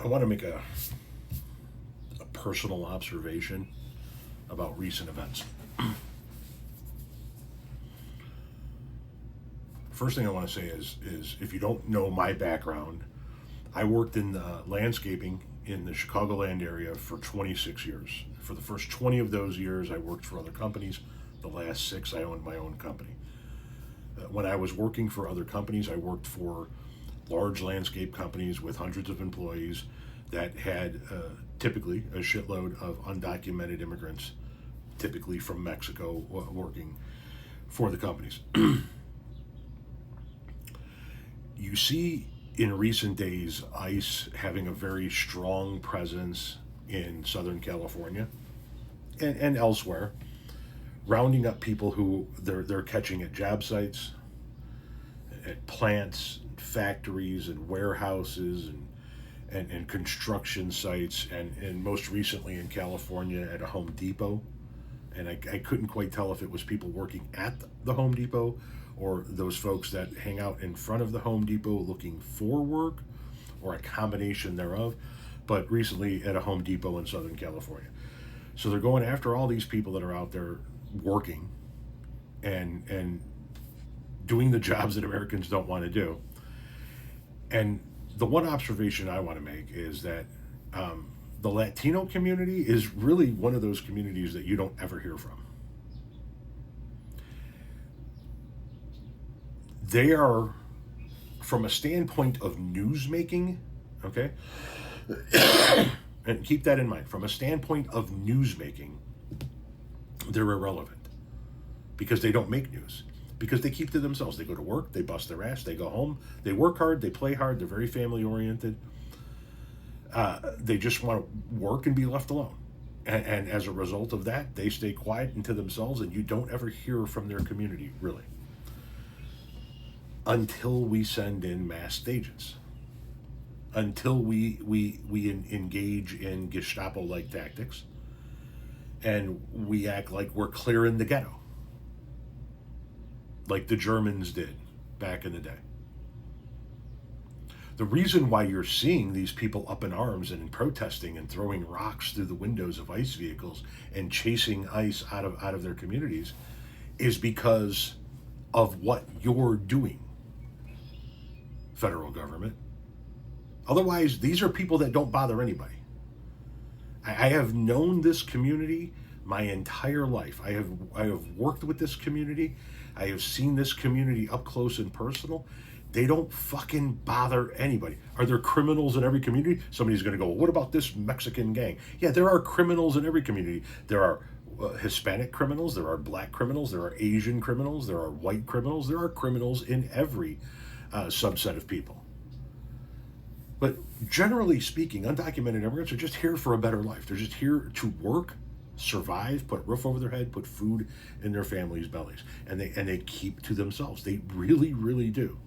I want to make a personal observation about recent events. First thing I want to say is if you don't know my background, I worked in landscaping in the Chicagoland area for 26 years. For the first 20 of those years, I worked for other companies. The last 6, I owned my own company. When I was working for other companies, I worked for large landscape companies with hundreds of employees that had typically a shitload of undocumented immigrants, typically from Mexico, working for the companies. You see in recent days ICE having a very strong presence in Southern California and elsewhere, rounding up people who they're catching at job sites, at plants, factories, and warehouses, and construction sites, and most recently in California at a Home Depot. And I couldn't quite tell if it was people working at the Home Depot or those folks that hang out in front of the Home Depot looking for work, or a combination thereof, but recently at a Home Depot in Southern California. So they're going after all these people that are out there working and doing the jobs that Americans don't want to do. And the one observation I want to make is that the Latino community is really one of those communities that you don't ever hear from. They are, from a standpoint of news making, okay, and keep that in mind, from a standpoint of news making, they're irrelevant because they don't make news, because they keep to themselves. They go to work, they bust their ass, they go home, they work hard, they play hard, they're very family oriented. They just want to work and be left alone. And as a result of that, they stay quiet and to themselves, and you don't ever hear from their community, really. Until we send in masked agents. Until we engage in Gestapo-like tactics. And we act like we're clearing the ghetto. Like the Germans did back in the day. The reason why you're seeing these people up in arms and protesting and throwing rocks through the windows of ICE vehicles and chasing ICE out of their communities is because of what you're doing, federal government. Otherwise, these are people that don't bother anybody. I have known this community my entire life. I have worked with this community. I have seen this community up close and personal. They don't fucking bother anybody. Are there criminals in every community? Somebody's going to go, well, what about this Mexican gang? Yeah, there are criminals in every community. There are Hispanic criminals, there are black criminals, there are Asian criminals, there are white criminals, there are criminals in every subset of people. But generally speaking, undocumented immigrants are just here for a better life. They're just here to work, survive, put a roof over their head, put food in their families' bellies. And they keep to themselves. They really, really do.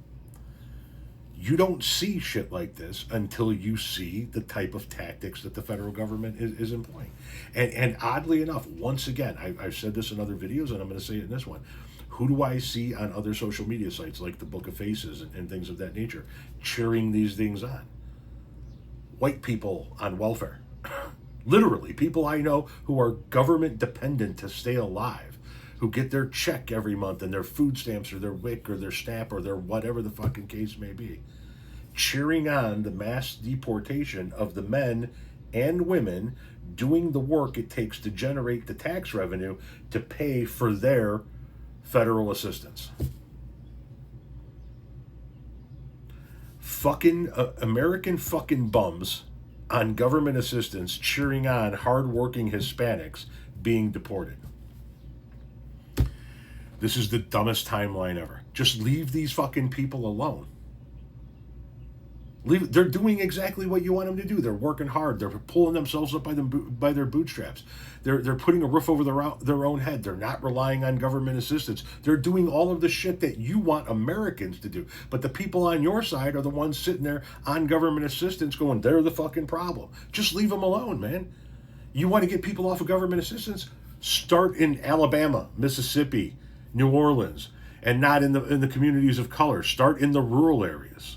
You don't see shit like this until you see the type of tactics that the federal government is employing. And oddly enough, once again, I've said this in other videos and I'm going to say it in this one. Who do I see on other social media sites like the Book of Faces and things of that nature cheering these things on? White people on welfare. Literally, people I know who are government dependent to stay alive, who get their check every month and their food stamps or their WIC or their SNAP or their whatever the fucking case may be, cheering on the mass deportation of the men and women doing the work it takes to generate the tax revenue to pay for their federal assistance. Fucking American fucking bums on government assistance cheering on hardworking Hispanics being deported. This is the dumbest timeline ever. Just leave these fucking people alone. They're doing exactly what you want them to do. They're working hard. They're pulling themselves up by their bootstraps. They're putting a roof over their own head. They're not relying on government assistance. They're doing all of the shit that you want Americans to do. But the people on your side are the ones sitting there on government assistance going, they're the fucking problem. Just leave them alone, man. You want to get people off of government assistance? Start in Alabama, Mississippi, New Orleans, and not in the communities of color. Start in the rural areas.